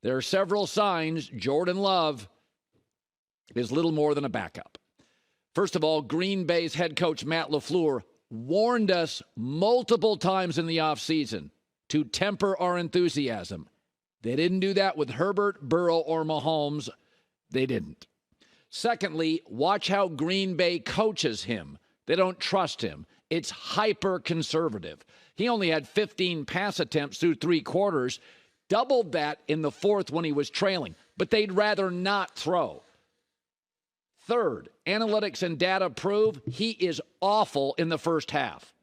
There are several signs Jordan Love is little more than a backup. First of all, Green Bay's head coach Matt LaFleur warned us multiple times in the offseason to temper our enthusiasm. They didn't do that with Herbert, Burrow, or Mahomes. They didn't. Secondly, watch how Green Bay coaches him. They don't trust him. It's hyper-conservative. He only had 15 pass attempts through 3 quarters, doubled that in the fourth when he was trailing, but they'd rather not throw. Third, analytics and data prove he is awful in the first half.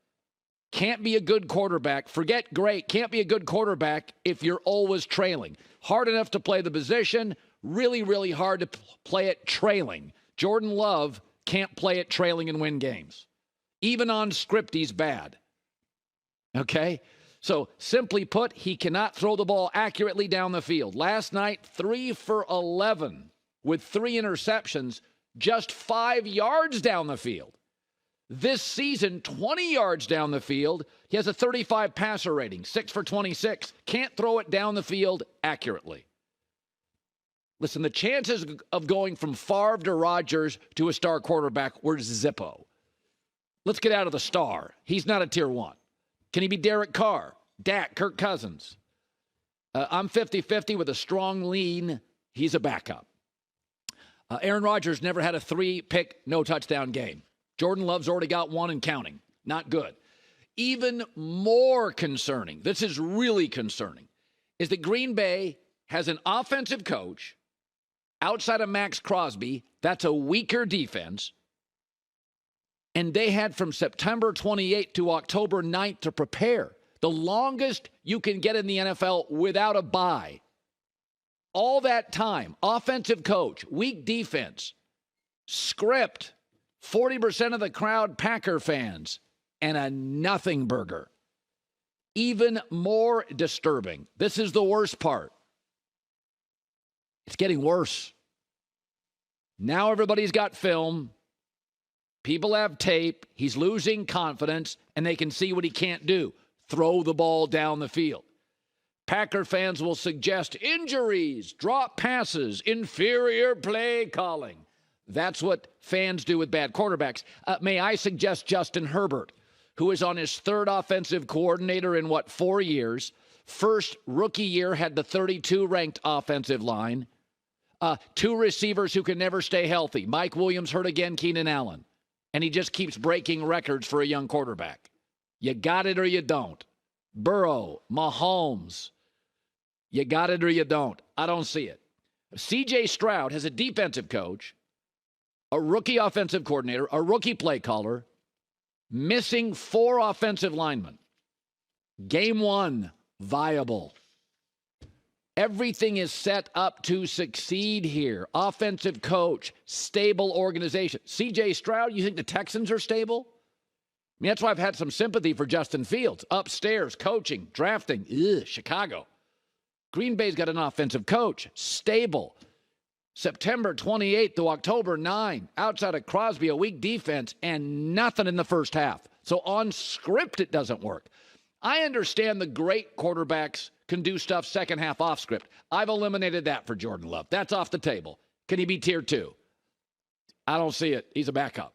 Can't be a good quarterback. Forget great. Can't be a good quarterback if you're always trailing. Hard enough to play the position, really, really hard to play it trailing. Jordan Love can't play it trailing and win games. Even on script, he's bad. Okay? So, simply put, he cannot throw the ball accurately down the field. Last night, 3 for 11 with 3 interceptions, just 5 yards down the field. This season, 20 yards down the field. He has a 35 passer rating, 6 for 26. Can't throw it down the field accurately. Listen, the chances of going from Favre to Rodgers to a star quarterback were Zippo. Let's get out of the star. He's not a tier 1. Can he be Derek Carr, Dak, Kirk Cousins? I'm 50-50 with a strong lean. He's a backup. Aaron Rodgers never had a 3-pick, no-touchdown game. Jordan Love's already got 1 and counting. Not good. Even more concerning, this is really concerning, is that Green Bay has an offensive coach outside of Max Crosby. That's a weaker defense. And they had from September 28th to October 9th to prepare. The longest you can get in the NFL without a bye. All that time, offensive coach, weak defense, script, 40% of the crowd Packer fans, and a nothing burger. Even more disturbing. This is the worst part. It's getting worse. Now everybody's got film. People have tape. He's losing confidence, and they can see what he can't do. Throw the ball down the field. Packer fans will suggest injuries, drop passes, inferior play calling. That's what fans do with bad quarterbacks. May I suggest Justin Herbert, who is on his 3rd offensive coordinator in, 4 years. First rookie year had the 32 ranked offensive line. 2 receivers who can never stay healthy. Mike Williams hurt again, Keenan Allen. And he just keeps breaking records for a young quarterback. You got it or you don't. Burrow, Mahomes. You got it or you don't. I don't see it. C.J. Stroud has a defensive coach, a rookie offensive coordinator, a rookie play caller, missing 4 offensive linemen. Game 1, viable. Everything is set up to succeed here. Offensive coach, stable organization. C.J. Stroud, you think the Texans are stable? I mean, that's why I've had some sympathy for Justin Fields. Upstairs, coaching, drafting. Chicago. Green Bay's got an offensive coach, stable. September 28th to October 9, outside of Crosby, a weak defense, and nothing in the first half. So on script, it doesn't work. I understand the great quarterbacks can do stuff second half off script. I've eliminated that for Jordan Love. That's off the table. Can he be tier 2? I don't see it. He's a backup.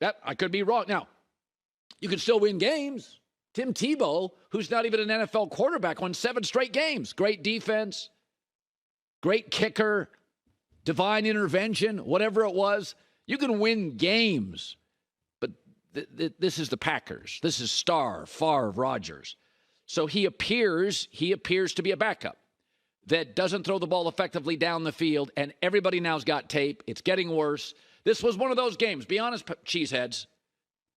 That I could be wrong. Now, you can still win games. Tim Tebow, who's not even an NFL quarterback, won 7 straight games. Great defense, great kicker, divine intervention, whatever it was. You can win games. But this is the Packers. This is Favre, Rodgers. So he appears to be a backup that doesn't throw the ball effectively down the field, and everybody now's got tape. It's getting worse. This was one of those games. Be honest, cheeseheads.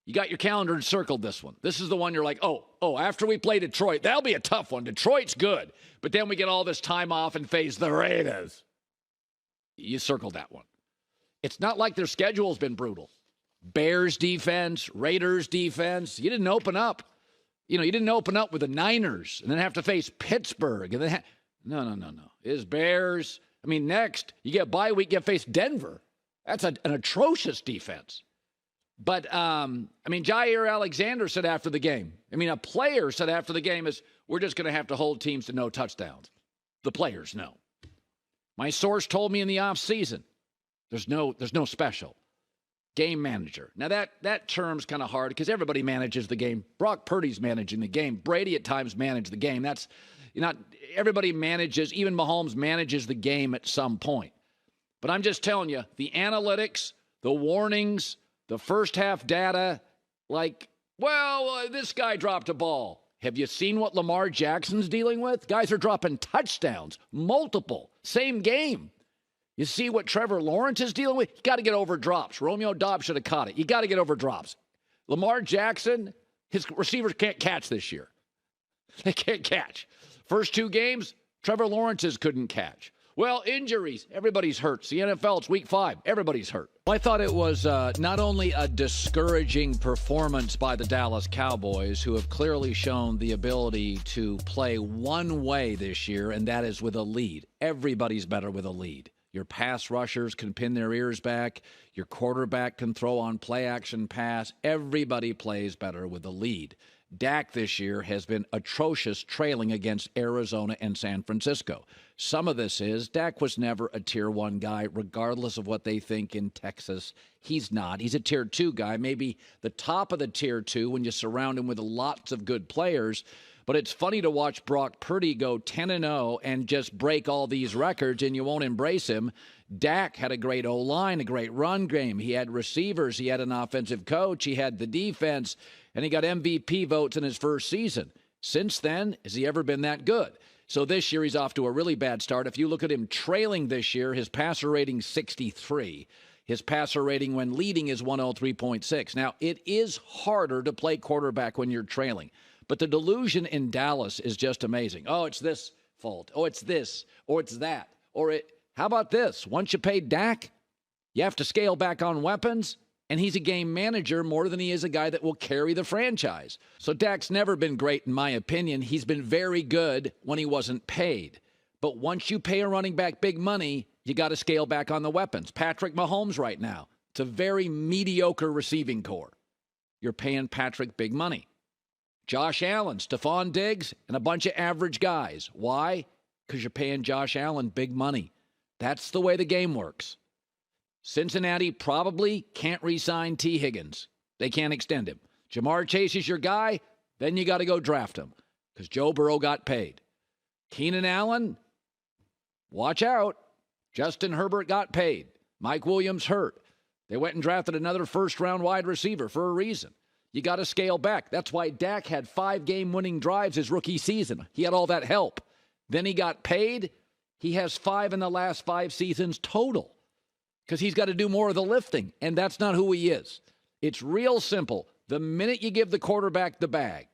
You got your calendar and circled this one. This is the one you're like, oh, after we play Detroit, that'll be a tough one. Detroit's good. But then we get all this time off and face the Raiders. You circled that one. It's not like their schedule's been brutal. Bears defense, Raiders defense. You didn't open up. You didn't open up with the Niners and then have to face Pittsburgh. And then No. It's Bears. I mean, next, you get bye week, you face Denver. That's an atrocious defense. But, Jair Alexander said after the game, a player said after the game we're just going to have to hold teams to no touchdowns. The players know. My source told me in the offseason, there's no special. Game manager. Now, that term's kind of hard because everybody manages the game. Brock Purdy's managing the game. Brady at times managed the game. That's not everybody manages. Even Mahomes manages the game at some point. But I'm just telling you, the analytics, the warnings, the first half data, this guy dropped a ball. Have you seen what Lamar Jackson's dealing with? Guys are dropping touchdowns, multiple, same game. You see what Trevor Lawrence is dealing with? You got to get over drops. Romeo Dobbs should have caught it. You got to get over drops. Lamar Jackson, his receivers can't catch this year. They can't catch. First 2 games, Trevor Lawrence's couldn't catch. Well, injuries. Everybody's hurt. It's the NFL. It's week 5. Everybody's hurt. I thought it was not only a discouraging performance by the Dallas Cowboys, who have clearly shown the ability to play one way this year, and that is with a lead. Everybody's better with a lead. Your pass rushers can pin their ears back. Your quarterback can throw on play-action pass. Everybody plays better with a lead. Dak this year has been atrocious trailing against Arizona and San Francisco. Some of this is Dak was never a Tier 1 guy, regardless of what they think in Texas. He's not. He's a Tier 2 guy, maybe the top of the Tier 2 when you surround him with lots of good players. But it's funny to watch Brock Purdy go 10-0 and just break all these records, and you won't embrace him. Dak had a great O-line, a great run game. He had receivers. He had an offensive coach. He had the defense, and he got MVP votes in his first season. Since then, has he ever been that good? So this year, he's off to a really bad start. If you look at him trailing this year, his passer rating 63. His passer rating when leading is 103.6. Now, it is harder to play quarterback when you're trailing. But the delusion in Dallas is just amazing. Oh, it's this fault. Oh, it's this. Or it's that. How about this? Once you pay Dak, you have to scale back on weapons, and he's a game manager more than he is a guy that will carry the franchise. So Dak's never been great, in my opinion. He's been very good when he wasn't paid. But once you pay a running back big money, you got to scale back on the weapons. Patrick Mahomes right now, it's a very mediocre receiving core. You're paying Patrick big money. Josh Allen, Stephon Diggs, and a bunch of average guys. Why? Because you're paying Josh Allen big money. That's the way the game works. Cincinnati probably can't re-sign T. Higgins. They can't extend him. Jamar Chase is your guy, then you got to go draft him because Joe Burrow got paid. Keenan Allen, watch out. Justin Herbert got paid. Mike Williams hurt. They went and drafted another first-round wide receiver for a reason. You got to scale back. That's why Dak had 5 game-winning drives his rookie season. He had all that help. Then he got paid. He has 5 in the last 5 seasons total because he's got to do more of the lifting, and that's not who he is. It's real simple. The minute you give the quarterback the bag,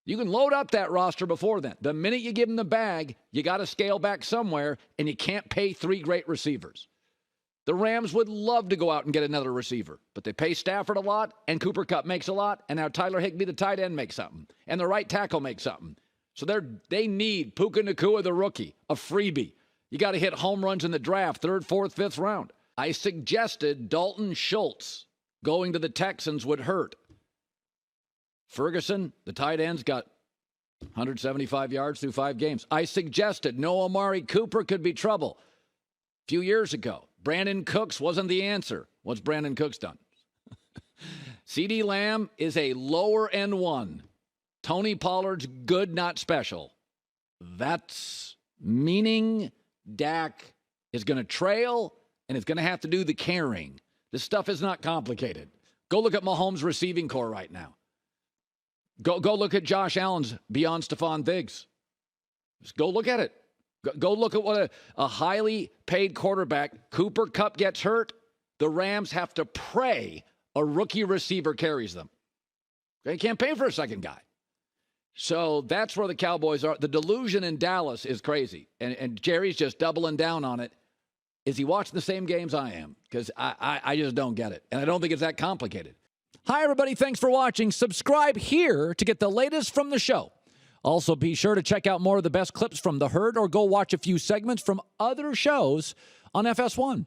you can load up that roster before then. The minute you give him the bag, you got to scale back somewhere, and you can't pay 3 great receivers. The Rams would love to go out and get another receiver, but they pay Stafford a lot, and Cooper Kupp makes a lot, and now Tyler Higbee, the tight end, makes something, and the right tackle makes something. So they need Puka Nacua, the rookie, a freebie. You got to hit home runs in the draft, 3rd, 4th, 5th round. I suggested Dalton Schultz going to the Texans would hurt. Ferguson, the tight end's got 175 yards through 5 games. I suggested no Amari Cooper could be trouble a few years ago. Brandon Cooks wasn't the answer. What's Brandon Cooks done? CeeDee Lamb is a lower end one. Tony Pollard's good, not special. That's meaning Dak is going to trail and is going to have to do the carrying. This stuff is not complicated. Go look at Mahomes' receiving core right now. Go look at Josh Allen's beyond Stephon Diggs. Just go look at it. Go look at what a highly paid quarterback, Cooper Kupp, gets hurt. The Rams have to pray a rookie receiver carries them. They can't pay for a second guy. So that's where the Cowboys are. The delusion in Dallas is crazy. And Jerry's just doubling down on it. Is he watching the same games I am? Because I just don't get it. And I don't think it's that complicated. Hi, everybody. Thanks for watching. Subscribe here to get the latest from the show. Also, be sure to check out more of the best clips from The Herd or go watch a few segments from other shows on FS1.